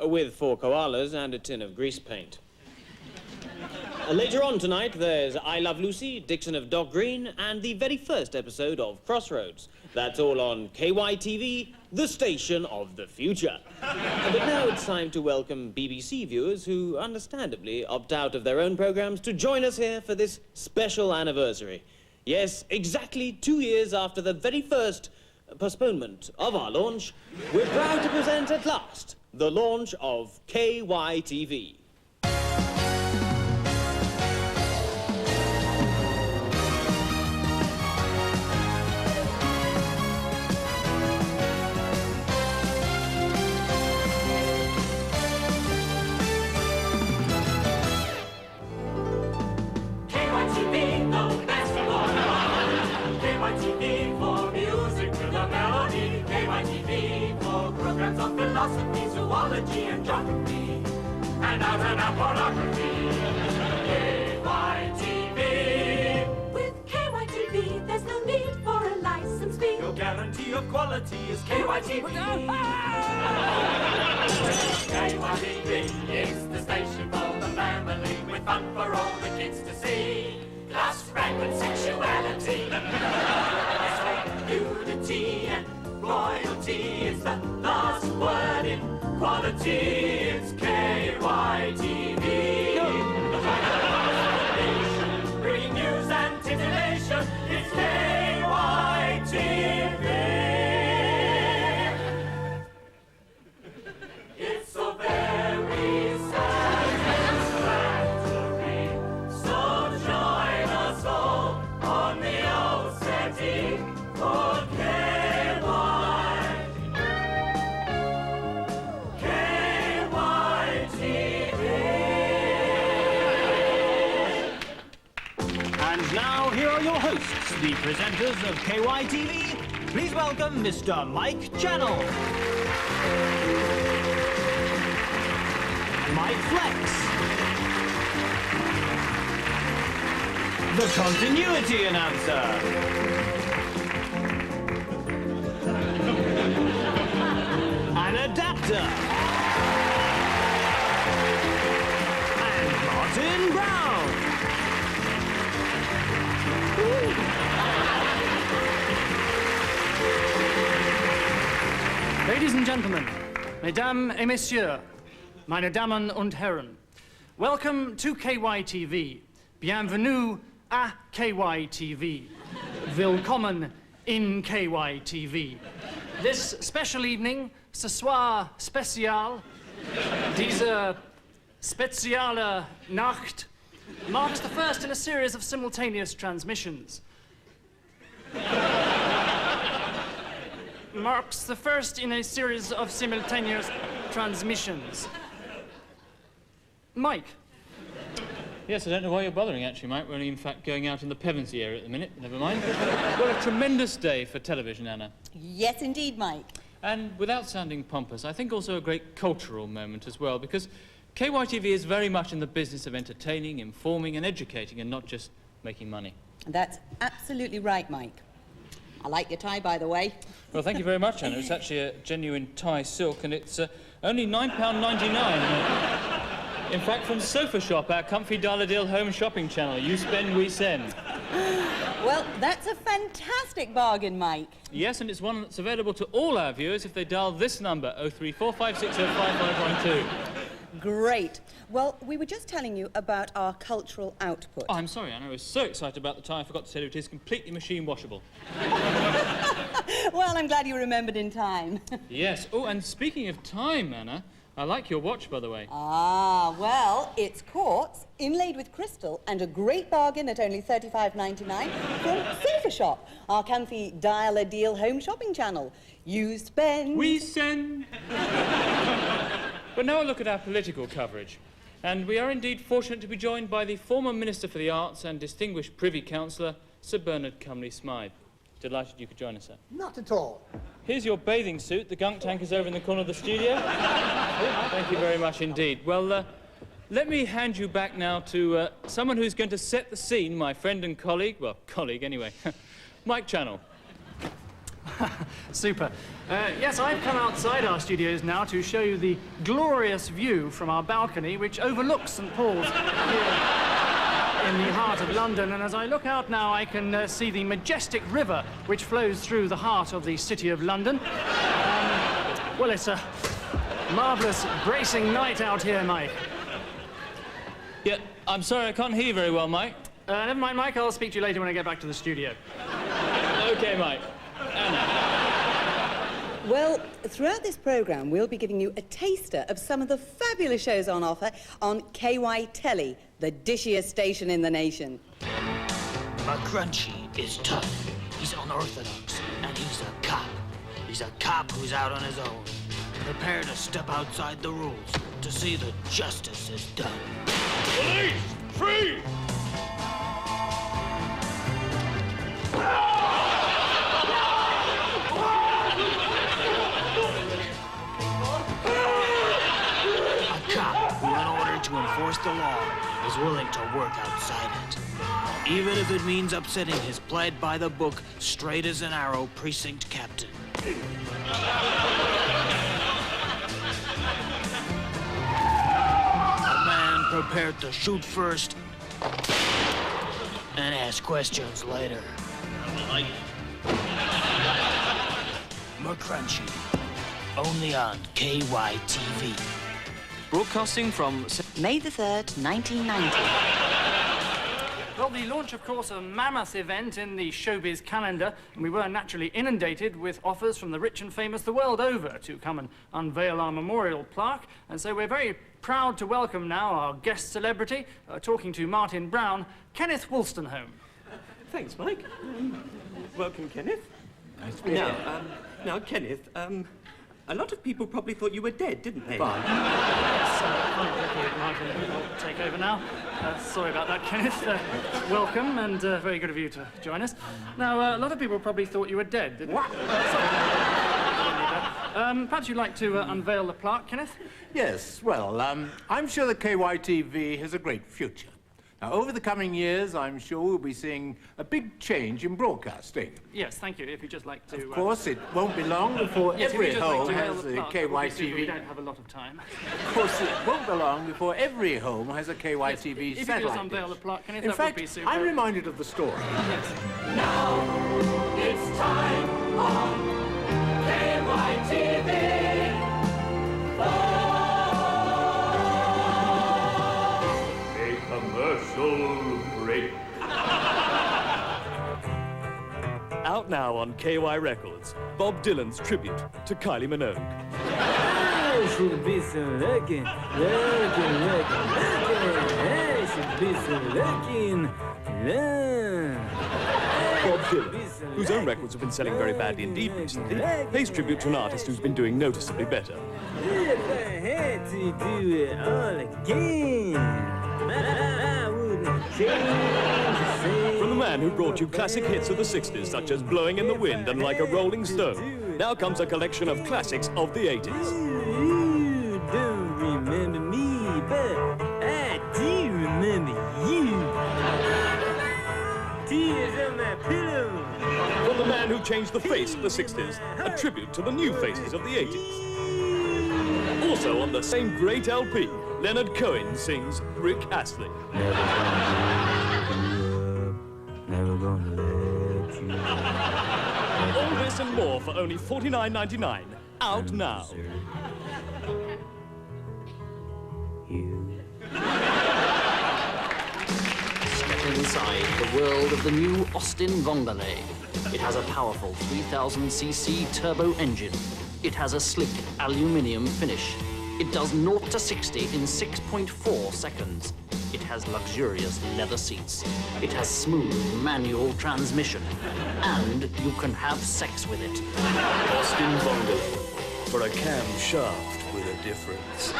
with 4 koalas and a tin of grease paint. Later on tonight, there's I Love Lucy, Dixon of Dock Green, and the very first episode of Crossroads. That's all on KYTV, the station of the future. But now it's time to welcome BBC viewers who, understandably, opt out of their own programmes to join us here for this special anniversary. Yes, exactly 2 years after the very first postponement of our launch, we're proud to present at last the launch of KYTV. Philosophy, zoology, and geography, and out-and-out pornography. KYTV. With KYTV, there's no need for a license fee. Your guarantee of quality is KYTV. KYTV is the station for the family, with fun for all the kids to see. Plus rampant sexuality, nudity and royalty is the last word in quality. It's KYTV. Bringing news and titillation. It's KYTV. It's so very satisfactory. So join us all on the old settee for Now, here are your hosts, the presenters of KYTV. Please welcome Mr. Mike Channel, Mike Flex, the continuity announcer, an adapter, and Martin Brown. Ladies and gentlemen, mesdames et messieurs, meine Damen und Herren, welcome to KYTV. Bienvenue à KYTV. Willkommen in KYTV. This special evening, ce soir spécial, diese spezielle Nacht, marks the first in a series of simultaneous transmissions. Marks the first in a series of simultaneous transmissions. Mike. Yes, I don't know why you're bothering, actually, Mike. We're only, in fact, going out in the Pevensey area at the minute. Never mind. What a tremendous day for television, Anna. Yes, indeed, Mike. And without sounding pompous, I think also a great cultural moment as well, because KYTV is very much in the business of entertaining, informing and educating, and not just making money. That's absolutely right, Mike. I like your tie, by the way. Well, thank you very much, Anna. It's actually a genuine tie silk, and it's only £9.99. In fact, from Sofa Shop, our comfy dollar-deal home shopping channel. You spend, we send. Well, that's a fantastic bargain, Mike. Yes, and it's one that's available to all our viewers if they dial this number, 03456055512. Great. Well, we were just telling you about our cultural output. Oh, I'm sorry, Anna. I was so excited about the tie, I forgot to tell you it is completely machine washable. Well, I'm glad you remembered in time. Yes. Oh, and speaking of time, Anna, I like your watch, by the way. Ah, well, it's quartz, inlaid with crystal, and a great bargain at only $35.99 from Sofa Shop, our comfy dial-a-deal home shopping channel. You spend... We send... But now a look at our political coverage. And we are indeed fortunate to be joined by the former Minister for the Arts and distinguished Privy Councillor, Sir Bernard Cumley-Smythe. Delighted you could join us, sir. Not at all. Here's your bathing suit. The gunk tank is over in the corner of the studio. Thank you very much indeed. Well, let me hand you back now to someone who's going to set the scene, my friend and colleague, well, colleague anyway, Mike Channel. Super. Yes, I've come outside our studios now to show you the glorious view from our balcony, which overlooks St. Paul's here in the heart of London. And as I look out now, I can see the majestic river which flows through the heart of the city of London. Well, it's a marvellous, bracing night out here, Mike. Yeah, I'm sorry, I can't hear you very well, Mike. Never mind, Mike. I'll speak to you later when I get back to the studio. OK, Mike. Anna. Well, throughout this programme, we'll be giving you a taster of some of the fabulous shows on offer on KYTV, the dishiest station in the nation. McCrunchy is tough, he's unorthodox, and he's a cop. He's a cop who's out on his own, prepared to step outside the rules to see that justice is done. Police! Free! A cop who, in order to enforce the law, is willing to work outside it. Even if it means upsetting his played-by-the-book, straight-as-an-arrow precinct captain. A man prepared to shoot first and ask questions later. McCrunchy, only on KYTV. Broadcasting from May the 3rd, 1990. Well, the launch, of course, a mammoth event in the showbiz calendar, and we were naturally inundated with offers from the rich and famous the world over to come and unveil our memorial plaque. And so we're very proud to welcome now our guest celebrity, talking to Martin Brown, Kenneth Wolstenholme. Thanks, Mike. Welcome, Kenneth. Nice to be here. Now, Kenneth, a lot of people probably thought you were dead, didn't they? Yes, Martin will take over now. Sorry about that, Kenneth. Welcome, and very good of you to join us. Now, a lot of people probably thought you were dead, didn't What? perhaps you'd like to unveil the plaque, Kenneth? Yes, well, I'm sure that KYTV has a great future. Now, over the coming years, I'm sure we'll be seeing a big change in broadcasting. Yes, thank you. If you'd just like to... Of course, it won't be long before every home has a We KYTV... don't have a lot of time. Of course, it won't be long before every home has a KYTV If you satellite just unveil the dish. plaque, Kenneth, In that would fact, be super. I'm reminded of the story. It's time on KYTV. A commercial break. Out now on KY Records, Bob Dylan's tribute to Kylie Minogue. I should be so lucky, I should be so lucky, Bob Dylan, whose own records have been selling very badly indeed recently, pays tribute to an artist who's been doing noticeably better. If I had to do it all again, I wouldn't change a thing. From the man who brought you classic hits of the 60s, such as Blowing in the Wind and Like a Rolling Stone, now comes a collection of classics of the 80s. You don't remember me, but I do remember you. Tears on my pillow. From the man who changed the face of the 60s, a tribute to the new faces of the 80s. Also on the same great LP, Leonard Cohen sings Rick Astley. Never gonna let you. All this and more for only $49.99. Out now. Step inside the world of the new Austin Vondelay. It has a powerful 3000cc turbo engine. It has a sleek aluminium finish. It does 0 to 60 in 6.4 seconds. It has luxurious leather seats. It has smooth manual transmission. And you can have sex with it. Austin Vondelay, for a camshaft with a difference.